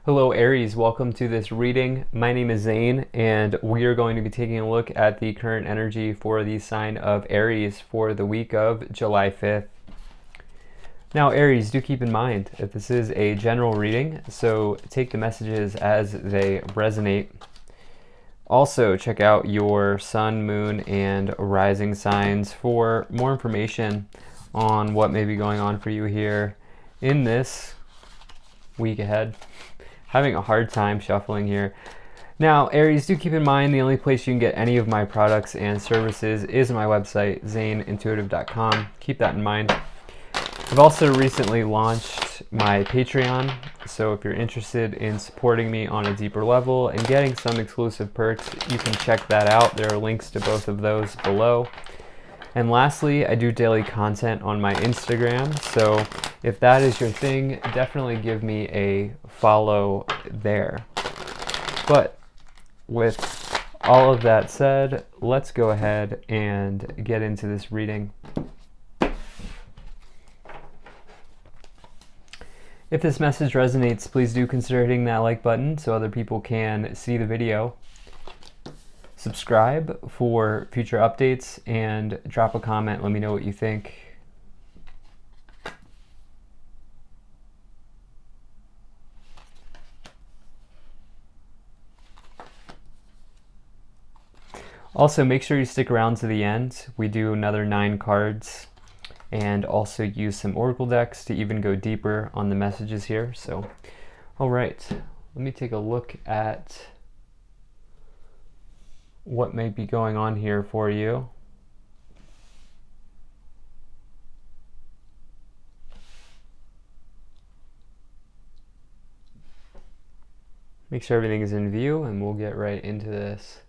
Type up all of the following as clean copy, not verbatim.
Hello Aries, welcome to this reading. My name is Zane and we are going to be taking a look at the current energy for the sign of Aries for the week of July 5th. Now Aries, do keep in mind that this is a general reading, so take the messages as they resonate. Also check out your sun, moon, and rising signs for more information on what may be going on for you here in this week ahead. Having a hard time shuffling here. Now, Aries, do keep in mind the only place you can get any of my products and services is my website, zaneintuitive.com. Keep that in mind. I've also recently launched my Patreon, so if you're interested in supporting me on a deeper level and getting some exclusive perks, you can check that out. There are links to both of those below. And lastly, I do daily content on my Instagram, so if that is your thing, definitely give me a follow there. But with all of that said, let's go ahead and get into this reading. If this message resonates, please do consider hitting that like button so other people can see the video. Subscribe for future updates and drop a comment. Let me know what you think. Also, make sure you stick around to the end. We do another 9 cards and also use some oracle decks to even go deeper on the messages here. So, all right, let me take a look at what may be going on here for you. Make sure everything is in view and we'll get right into this.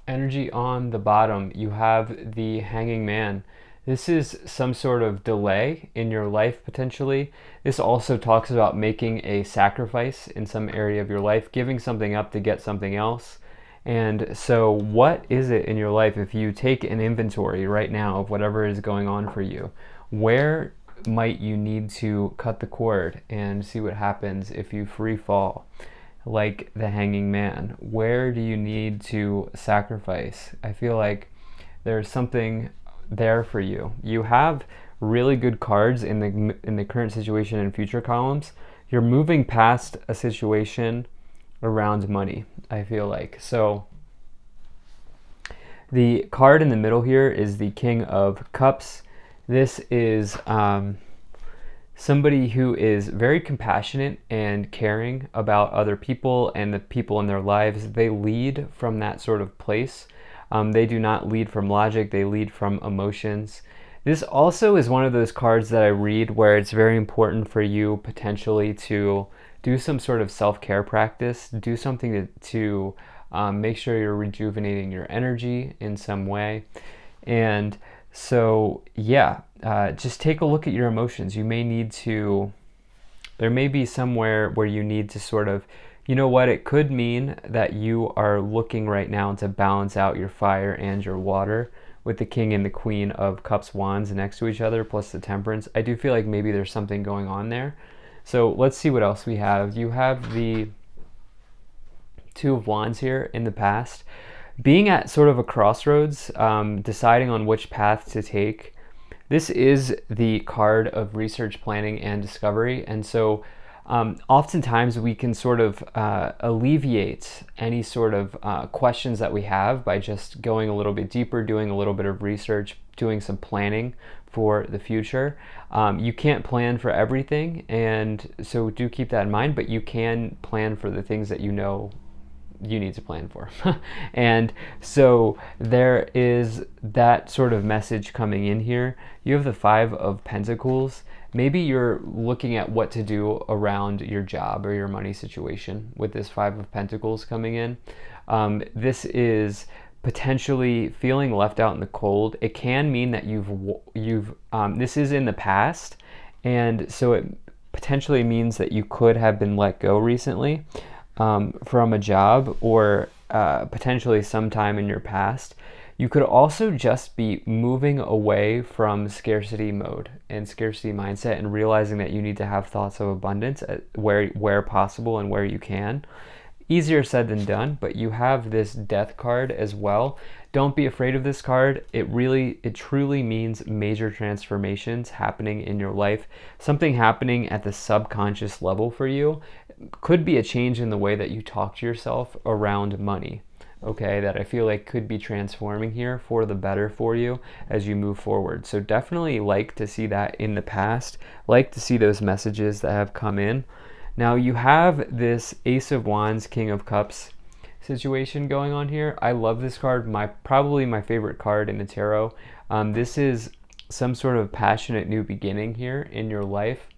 Energy on the bottom, you have the Hanging Man. This is some sort of delay in your life potentially. This also talks about making a sacrifice in some area of your life, giving something up to get something else. And so what is it in your life, if you take an inventory right now of whatever is going on for you, where might you need to cut the cord and see what happens if you free fall? Like the Hanging Man, where do you need to sacrifice? I feel like there's something there for you. You have really good cards in the current situation and future columns. You're moving past a situation around money, I feel like. So the card in the middle here is the King of Cups. This is somebody who is very compassionate and caring about other people and the people in their lives. They lead from that sort of place. They do not lead from logic, they lead from emotions. This also is one of those cards that I read where it's very important for you potentially to do some sort of self-care practice, do something to make sure you're rejuvenating your energy in some way. And so, yeah, just take a look at your emotions. You may need to, there may be somewhere where you need to sort of, you know what, it could mean that you are looking right now to balance out your fire and your water with the King and the Queen of Cups wands next to each other, plus the Temperance. I do feel like maybe there's something going on there. So let's see what else we have. You have the Two of Wands here in the past. Being at sort of a crossroads, deciding on which path to take. This is the card of research, planning, and discovery. And so oftentimes we can sort of alleviate any sort of questions that we have by just going a little bit deeper, doing a little bit of research, doing some planning for the future. You can't plan for everything, and so do keep that in mind, but you can plan for the things that you know you need to plan for. And so there is that sort of message coming in here. You have the Five of Pentacles. Maybe you're looking at what to do around your job or your money situation with this Five of Pentacles coming in. This is potentially feeling left out in the cold. It can mean that this is in the past, and so it potentially means that you could have been let go recently from a job, or potentially sometime in your past. You could also just be moving away from scarcity mode and scarcity mindset and realizing that you need to have thoughts of abundance where possible and where you can. Easier said than done, but you have this death card as well. Don't be afraid of this card. It truly means major transformations happening in your life. Something happening at the subconscious level for you. Could be a change in the way that you talk to yourself around money. Okay, that I feel like could be transforming here for the better for you as you move forward. So definitely like to see that in the past, like to see those messages that have come in. Now you have this Ace of Wands, King of Cups situation going on here. I love this card, probably my favorite card in the tarot. This is some sort of passionate new beginning here in your life.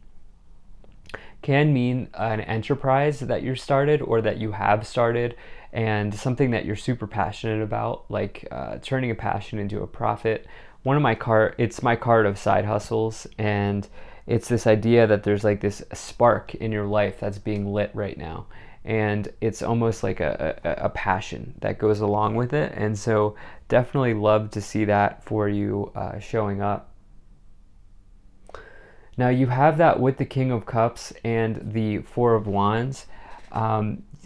Can mean an enterprise that you started or that you have started, and something that you're super passionate about, like turning a passion into a profit. It's my card of side hustles, and it's this idea that there's like this spark in your life that's being lit right now, and it's almost like a passion that goes along with it. And so definitely love to see that for you showing up. Now you have that with the King of Cups and the Four of Wands.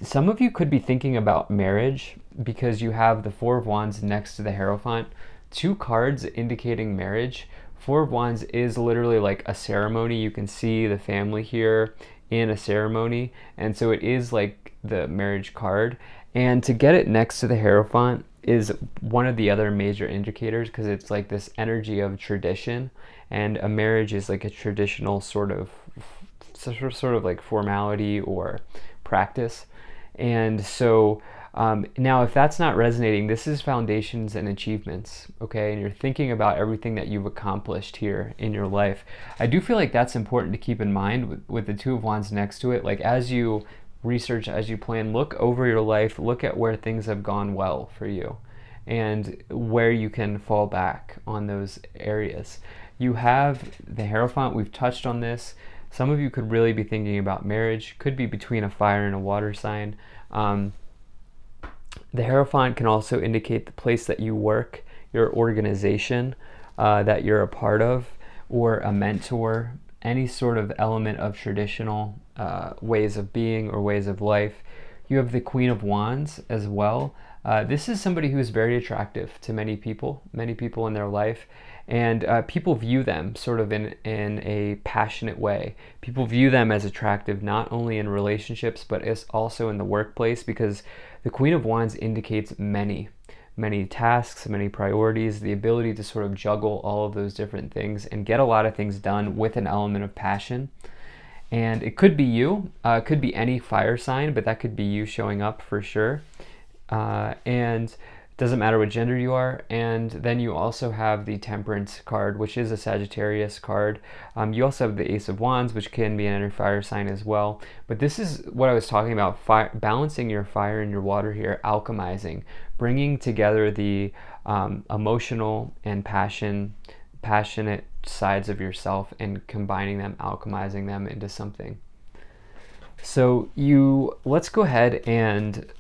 Some of you could be thinking about marriage because you have the Four of Wands next to the Hierophant. Two cards indicating marriage. Four of Wands is literally like a ceremony. You can see the family here in a ceremony. And so it is like the marriage card. And to get it next to the Hierophant is one of the other major indicators, because it's like this energy of tradition, and a marriage is like a traditional sort of like formality or practice. And so now if that's not resonating, this is foundations and achievements, okay? And you're thinking about everything that you've accomplished here in your life. I do feel like that's important to keep in mind with the Two of Wands next to it. Like as you research, as you plan, look over your life, look at where things have gone well for you and where you can fall back on those areas. You have the Hierophant. We've touched on this. Some of you could really be thinking about marriage. Could be between a fire and a water sign. The Hierophant can also indicate the place that you work, your organization that you're a part of, or a mentor, any sort of element of traditional ways of being or ways of life. You have the Queen of Wands as well. This is somebody who is very attractive to many people in their life. And people view them sort of in a passionate way. People view them as attractive not only in relationships, but also in the workplace, because the Queen of Wands indicates many tasks, many priorities, the ability to sort of juggle all of those different things and get a lot of things done with an element of passion. And it could be you, it could be any fire sign, but that could be you showing up for sure. And doesn't matter what gender you are. And then you also have the Temperance card, which is a Sagittarius card. You also have the Ace of Wands, which can be any fire sign as well. But this is what I was talking about, balancing your fire and your water here, alchemizing, bringing together the emotional and passionate sides of yourself and combining them, alchemizing them into something. So let's go ahead and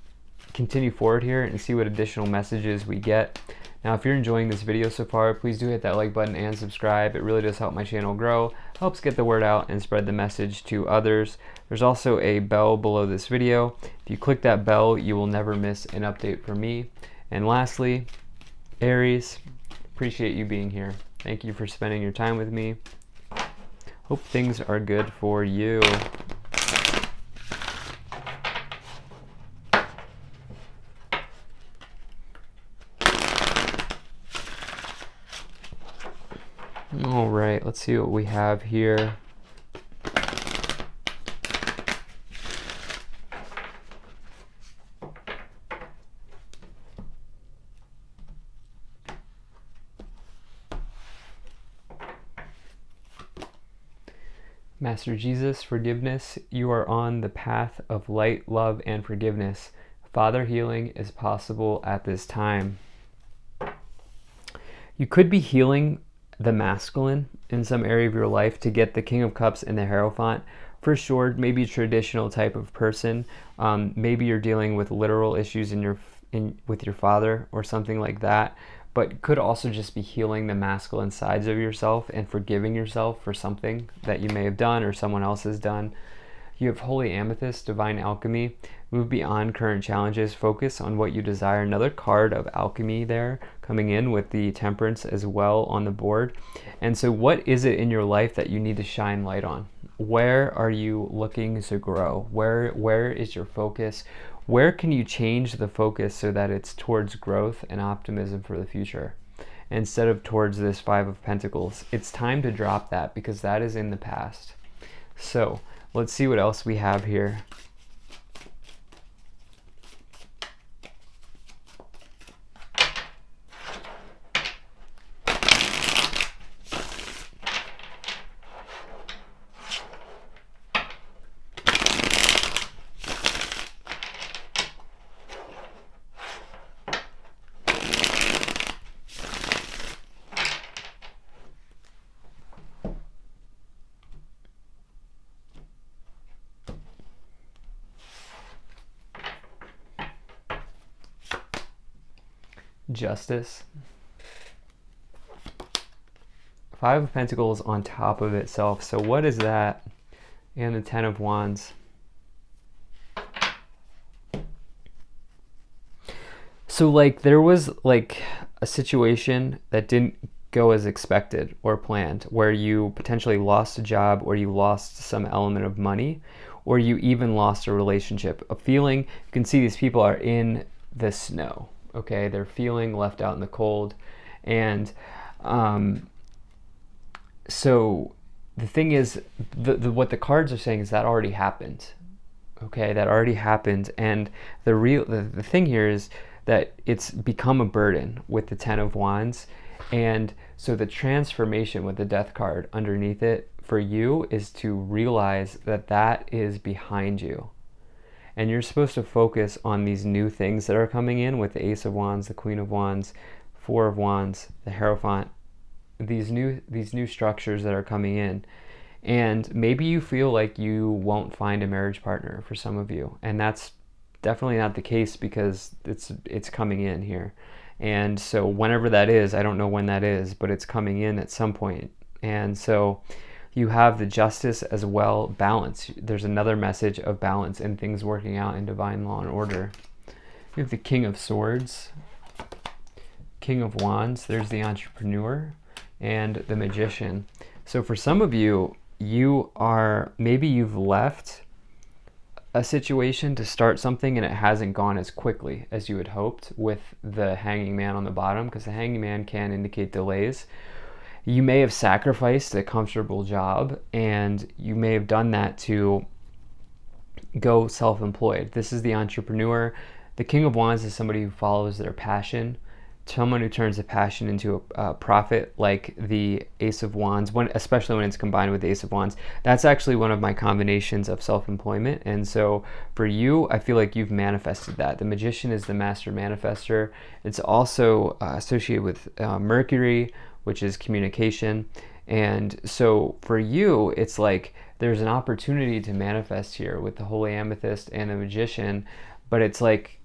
continue forward here and see what additional messages we get. Now, if you're enjoying this video so far, please do hit that like button and subscribe. It really does help my channel grow, helps get the word out and spread the message to others. There's also a bell below this video. If you click that bell, you will never miss an update from me. And lastly, Aries, appreciate you being here. Thank you for spending your time with me. Hope things are good for you. All right, let's see what we have here. Master Jesus, forgiveness. You are on the path of light, love, and forgiveness. Father, healing is possible at this time. You could be healing the masculine in some area of your life to get the King of Cups and the Hierophant. For sure, maybe a traditional type of person. Maybe you're dealing with literal issues with your father or something like that, but could also just be healing the masculine sides of yourself and forgiving yourself for something that you may have done or someone else has done. You have Holy Amethyst, Divine Alchemy. Move beyond current challenges. Focus on what you desire. Another card of alchemy there coming in with the Temperance as well on the board. And so what is it in your life that you need to shine light on? Where are you looking to grow? Where is your focus? Where can you change the focus so that it's towards growth and optimism for the future instead of towards this Five of Pentacles? It's time to drop that because that is in the past. So let's see what else we have here. Justice. Five of Pentacles on top of itself. So what is that? And the Ten of Wands. So like there was like a situation that didn't go as expected or planned, where you potentially lost a job or you lost some element of money or you even lost a relationship. A feeling, you can see these people are in the snow. Okay, they're feeling left out in the cold. And so the thing is, what the cards are saying is that already happened. Okay, that already happened. And the thing here is that it's become a burden with the Ten of Wands. And so the transformation with the Death card underneath it for you is to realize that that is behind you. And you're supposed to focus on these new things that are coming in with the Ace of Wands, the Queen of Wands, Four of Wands, the Hierophant, these new structures that are coming in. And maybe you feel like you won't find a marriage partner for some of you. And that's definitely not the case because it's coming in here. And so whenever that is, I don't know when that is, but it's coming in at some point. And so you have the Justice as well, balance. There's another message of balance and things working out in divine law and order. You have the King of Swords, King of Wands, there's the Entrepreneur, and the Magician. So for some of you, maybe you've left a situation to start something and it hasn't gone as quickly as you had hoped with the Hanging Man on the bottom, because the Hanging Man can indicate delays. You may have sacrificed a comfortable job and you may have done that to go self-employed. This is the Entrepreneur. The King of Wands is somebody who follows their passion, someone who turns a passion into a profit, like the Ace of Wands, especially when it's combined with the Ace of Wands. That's actually one of my combinations of self-employment. And so for you, I feel like you've manifested that. The Magician is the master manifester. It's also associated with Mercury, which is communication. And so for you, it's like there's an opportunity to manifest here with the Holy Amethyst and the Magician, but it's like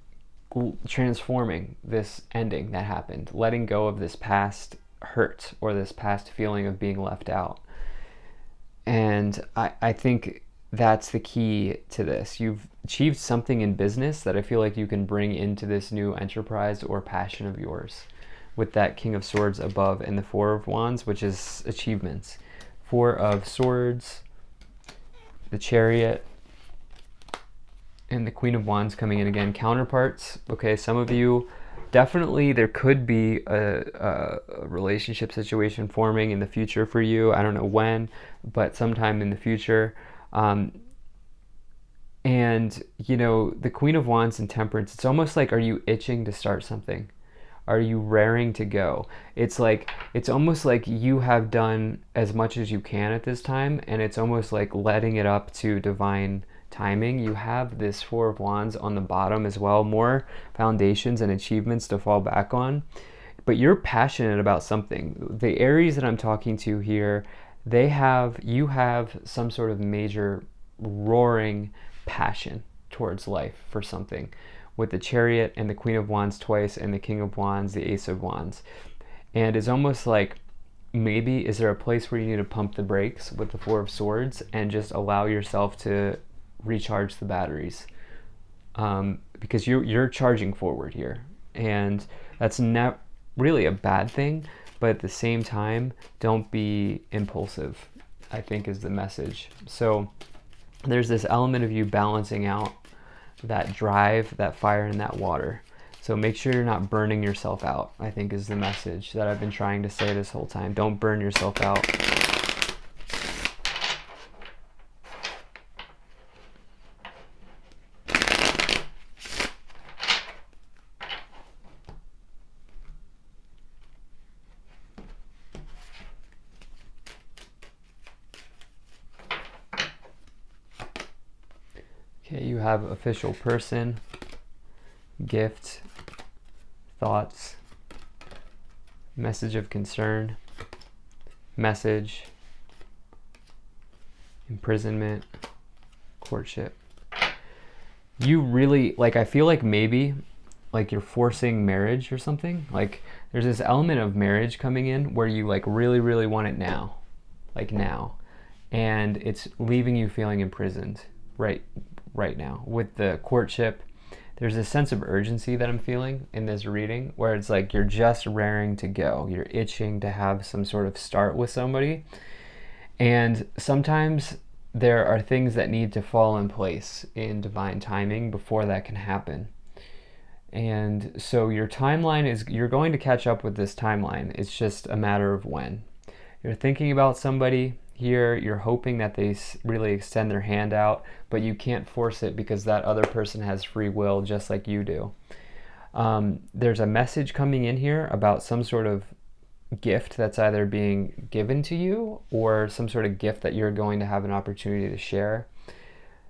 transforming this ending that happened, letting go of this past hurt or this past feeling of being left out. And I think that's the key to this. You've achieved something in business that I feel like you can bring into this new enterprise or passion of yours, with that King of Swords above and the Four of Wands, which is achievements. Four of Swords, the Chariot, and the Queen of Wands coming in again. Counterparts. Okay, some of you, definitely there could be a relationship situation forming in the future for you. I don't know when, but sometime in the future. And, you know, the Queen of Wands and Temperance, it's almost like, are you itching to start something? Are you raring to go? It's like, it's almost like you have done as much as you can at this time, and it's almost like letting it up to divine timing. You have this Four of Wands on the bottom as well, more foundations and achievements to fall back on. but you're passionate about something. The Aries that I'm talking to here, you have some sort of major roaring passion towards life for something, with the Chariot and the Queen of Wands twice and the King of Wands, the Ace of Wands. And it's almost like, maybe is there a place where you need to pump the brakes with the Four of Swords and just allow yourself to recharge the batteries, because you're charging forward here, and that's not really a bad thing, but at the same time, don't be impulsive, I think, is the message. So there's this element of you balancing out that drive, that fire, and that water. So make sure you're not burning yourself out, I think, is the message that I've been trying to say this whole time. Don't burn yourself out. Okay, you have official person, gift, thoughts, message of concern, message, imprisonment, courtship. You really, like, I feel like maybe like you're forcing marriage or something. Like there's this element of marriage coming in where you like really, really want it now, like now. And it's leaving you feeling imprisoned right now. With the courtship, there's a sense of urgency that I'm feeling in this reading where it's like you're just raring to go. You're itching to have some sort of start with somebody. And sometimes there are things that need to fall in place in divine timing before that can happen. And so your timeline is, you're going to catch up with this timeline. It's just a matter of when. You're thinking about somebody here, you're hoping that they really extend their hand out, but you can't force it because that other person has free will just like you do. There's a message coming in here about some sort of gift that's either being given to you or some sort of gift that you're going to have an opportunity to share.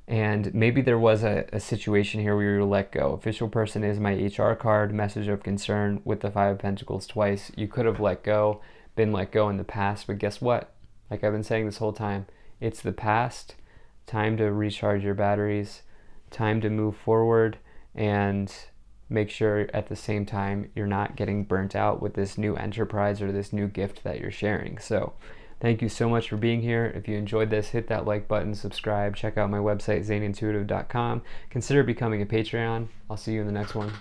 And maybe there was a situation here where you let go. Official person is my HR card, message of concern with the Five of Pentacles twice. You could have been let go in the past, but guess what? Like I've been saying this whole time, it's the past. Time to recharge your batteries, time to move forward, and make sure at the same time you're not getting burnt out with this new enterprise or this new gift that you're sharing. So thank you so much for being here. If you enjoyed this, hit that like button, subscribe, check out my website, zanintuitive.com. Consider becoming a Patreon. I'll see you in the next one.